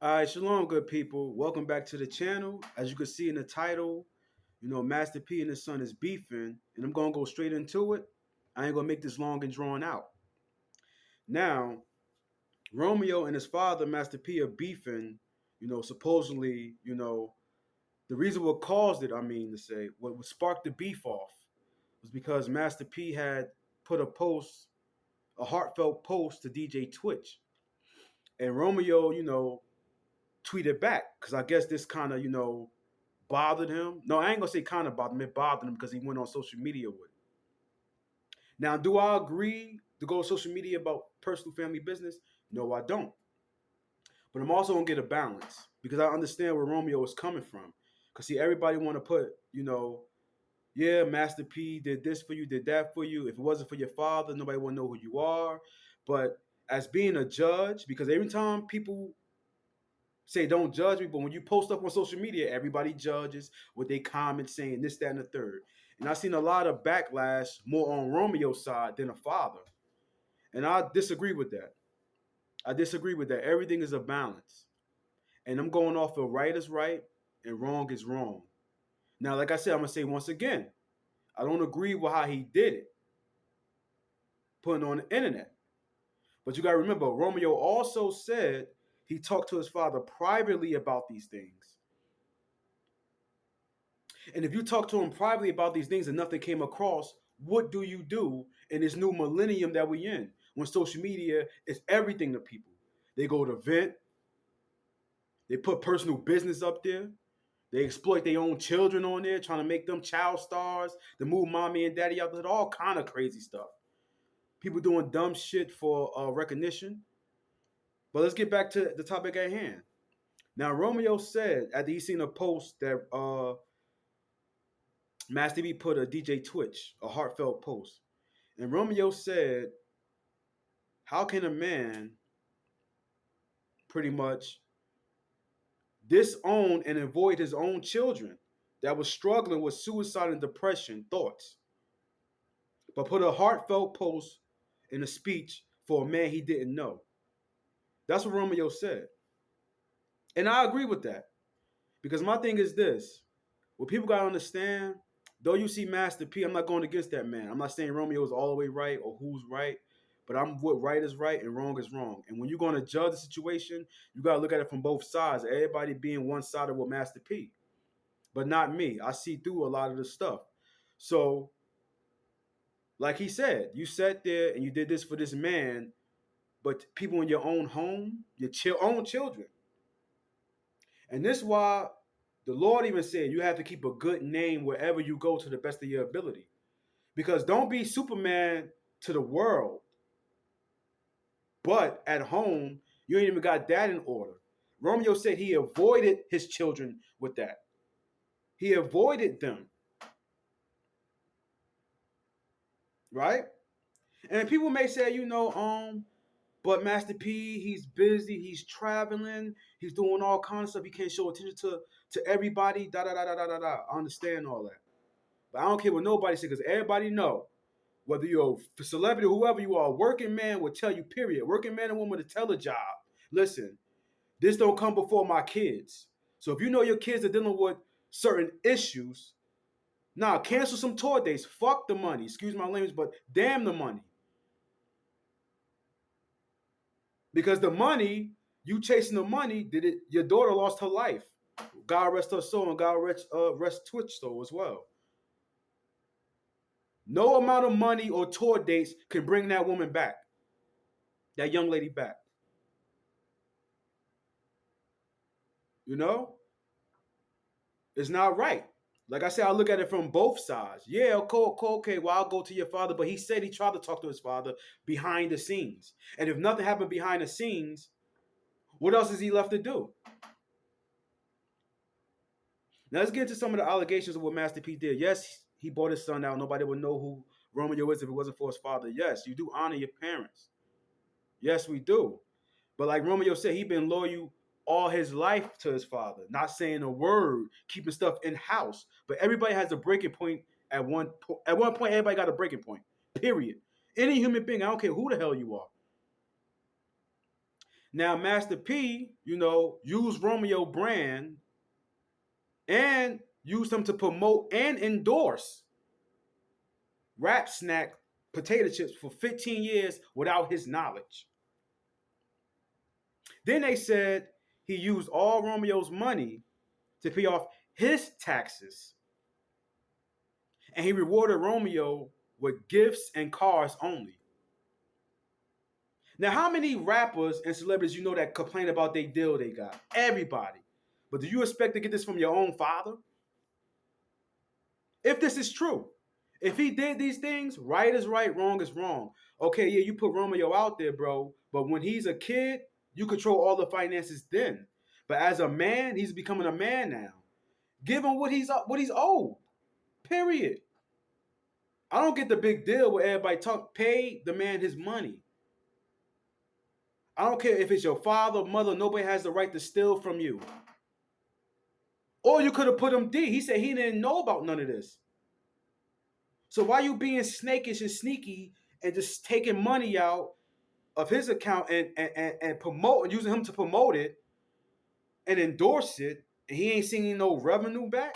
All right, shalom, good people. Welcome back to the channel. As you can see in the title, Master P and his son is beefing, and I'm gonna go straight into it. I ain't gonna make this long and drawn out. Now, Romeo and his father, Master P, are beefing. Supposedly, the reason what caused it, I mean to say, what sparked the beef off was because Master P had put a heartfelt post to DJ Twitch, and Romeo, tweeted back because I guess this kind of, bothered him. No, I ain't gonna say kind of bothered him. It bothered him because he went on social media with it. Now, do I agree to go to social media about personal family business? No, I don't. But I'm also gonna get a balance because I understand where Romeo is coming from. Cause see, everybody want to put, yeah, Master P did this for you, did that for you. If it wasn't for your father, nobody would know who you are. But as being a judge, because every time people say don't judge me, but when you post up on social media, everybody judges what they comment saying this, that, and the third. And I've seen a lot of backlash more on Romeo's side than a father. And I disagree with that. I disagree with that. Everything is a balance. And I'm going off of right is right and wrong is wrong. Now, like I said, I'm gonna say once again, I don't agree with how he did it, putting it on the internet. But you gotta remember, Romeo also said he talked to his father privately about these things. And if you talk to him privately about these things and nothing came across, what do you do in this new millennium that we in? When social media is everything to people. They go to vent, they put personal business up there, they exploit their own children on there, trying to make them child stars, to move mommy and daddy out there, all kind of crazy stuff. People doing dumb shit for recognition. But let's get back to the topic at hand. Now, Romeo said after he seen a post that Master B put a DJ Twitch, a heartfelt post. And Romeo said, how can a man pretty much disown and avoid his own children that was struggling with suicide and depression thoughts, but put a heartfelt post in a speech for a man he didn't know? That's what Romeo said. And I agree with that. Because my thing is this: what people gotta understand, though you see Master P, I'm not going against that man. I'm not saying Romeo is all the way right or who's right, but I'm what right is right and wrong is wrong. And when you're going to judge the situation, you gotta look at it from both sides. Everybody being one sided with Master P, but not me. I see through a lot of the stuff. So, like he said, you sat there and you did this for this man, but people in your own home, your own children. And this is why the Lord even said you have to keep a good name wherever you go to the best of your ability. Because don't be Superman to the world, but at home, you ain't even got that in order. Romeo said he avoided his children with that. He avoided them, right? And people may say, but Master P, he's busy, he's traveling, he's doing all kinds of stuff. He can't show attention to everybody. Da da da da da da da. I understand all that. But I don't care what nobody says because everybody know whether you're a celebrity or whoever you are, a working man will tell you, period. Working man and woman to tell a job, listen, this don't come before my kids. So if you know your kids are dealing with certain issues, nah, cancel some tour dates. Fuck the money. Excuse my language, but damn the money. Because the money, you chasing the money, did it? Your daughter lost her life. God rest her soul and God rest Twitch soul as well. No amount of money or tour dates can bring that woman back, that young lady back. You know, it's not right. Like I said, I look at it from both sides. Yeah, okay, well, I'll go to your father, but he said he tried to talk to his father behind the scenes. And if nothing happened behind the scenes, what else is he left to do? Now let's get into some of the allegations of what Master P did. Yes, he bought his son out. Nobody would know who Romeo is if it wasn't for his father. Yes, you do honor your parents. Yes, we do. But like Romeo said, he been loyal all his life to his father, not saying a word, keeping stuff in house. But everybody has a breaking point at one point. At one point, everybody got a breaking point. Period. Any human being, I don't care who the hell you are. Now, Master P, used Romeo brand and used him to promote and endorse Rap Snack potato chips for 15 years without his knowledge. Then they said he used all Romeo's money to pay off his taxes, and he rewarded Romeo with gifts and cars only. Now, how many rappers and celebrities that complain about their deal they got? Everybody. But do you expect to get this from your own father? If this is true, if he did these things, right is right, wrong is wrong. Okay, yeah, you put Romeo out there, bro. But when he's a kid, you control all the finances then. But as a man, he's becoming a man now. Give him what he's owed. Period. I don't get the big deal where everybody talk. Pay the man his money. I don't care if it's your father, mother. Nobody has the right to steal from you. Or you could have put him D. He said he didn't know about none of this. So why you being snakish and sneaky and just taking money out of his account and promote using him to promote it and endorse it, and he ain't seeing no revenue back?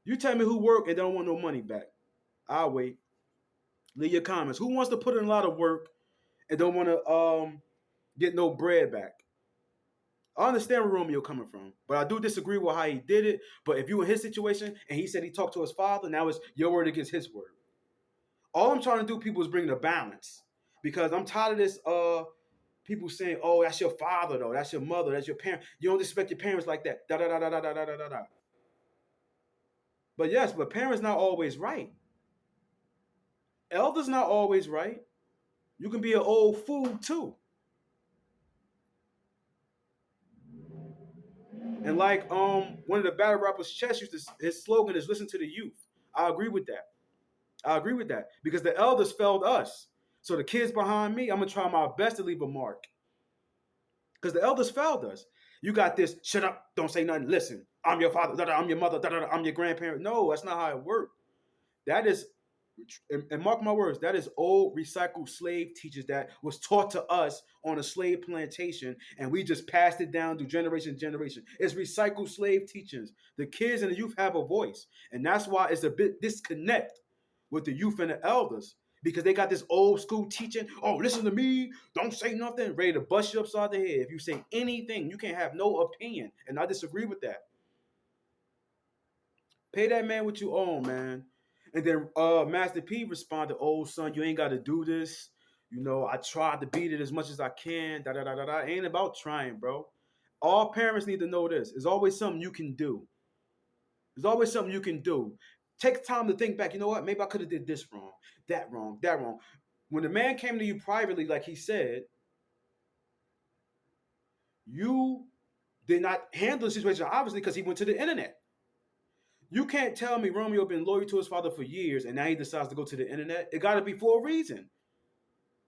You tell me who work and don't want no money back. I'll wait. Leave your comments. Who wants to put in a lot of work and don't want to get no bread back? I understand where Romeo coming from, but I do disagree with how he did it. But if you in his situation and he said he talked to his father, now it's your word against his word. All I'm trying to do, people, is bring the balance, because I'm tired of this. People saying, "Oh, that's your father, though. That's your mother. That's your parent. You don't respect your parents like that." Da da da da da da da da da. But yes, but parents not always right. Elders not always right. You can be an old fool too. And like one of the battle rappers, Chess, used to, his slogan is "Listen to the youth." I agree with that. I agree with that because the elders failed us. So the kids behind me, I'm gonna try my best to leave a mark because the elders failed us. You got this. Shut up! Don't say nothing. Listen. I'm your father. I'm your mother. I'm your grandparent. No, that's not how it works. That is, and mark my words, that is old recycled slave teachers that was taught to us on a slave plantation, and we just passed it down to generation to generation. It's recycled slave teachings. The kids and the youth have a voice, and that's why it's a bit disconnect with the youth and the elders, because they got this old school teaching. Oh, listen to me, don't say nothing, ready to bust you upside the head. If you say anything, you can't have no opinion, and I disagree with that. Pay that man what you own, man. And then Master P responded, "Oh son, you ain't got to do this. I tried to beat it as much as I can. Da da da da da. Ain't about trying, bro. All parents need to know this. There's always something you can do. There's always something you can do. Take time to think back. You know what? Maybe I could have did this wrong, that wrong, that wrong. When the man came to you privately, like he said, you did not handle the situation obviously because he went to the internet. You can't tell me Romeo been loyal to his father for years and now he decides to go to the internet. It got to be for a reason.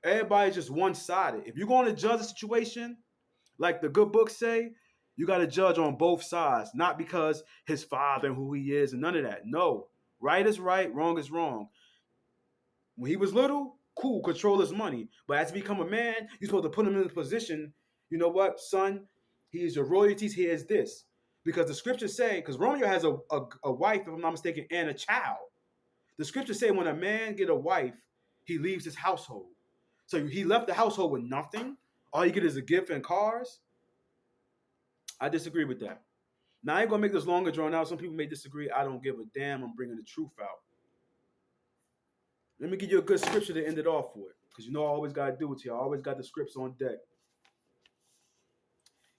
Everybody's just one sided. If you're going to judge a situation, like the good books say, you got to judge on both sides, not because his father and who he is and none of that. No, right is right, wrong is wrong. When he was little, cool, control his money. But as he become a man, you're supposed to put him in a position. You know what, son? He is your royalties. He is this. Because the scriptures say, because Romeo has a wife, if I'm not mistaken, and a child. The scriptures say when a man get a wife, he leaves his household. So he left the household with nothing. All you get is a gift and cars. I disagree with that. Now I ain't gonna make this longer drawn out. Some people may disagree. I don't give a damn. I'm bringing the truth out. Let me give you a good scripture to end it off with, because I always gotta do it here. I always got the scripts on deck.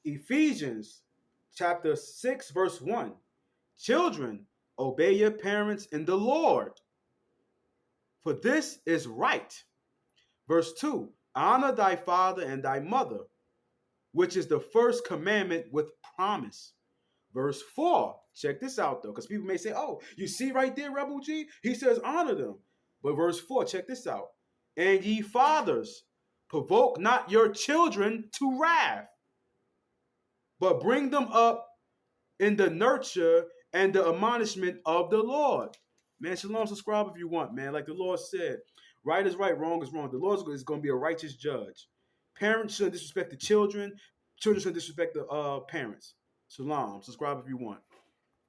Ephesians chapter 6, verse 1. Children, obey your parents in the Lord, for this is right. Verse 2. Honor thy father and thy mother, which is the first commandment with promise. Verse 4. Check this out, though, because people may say, oh, you see right there, Rebel G? He says honor them. But verse 4, check this out. And ye fathers, provoke not your children to wrath, but bring them up in the nurture and the admonishment of the Lord. Man, shalom, subscribe if you want, man. Like the Lord said, right is right, wrong is wrong. The Lord is going to be a righteous judge. Parents shouldn't disrespect the children. Children shouldn't disrespect the parents. Salam. Subscribe if you want.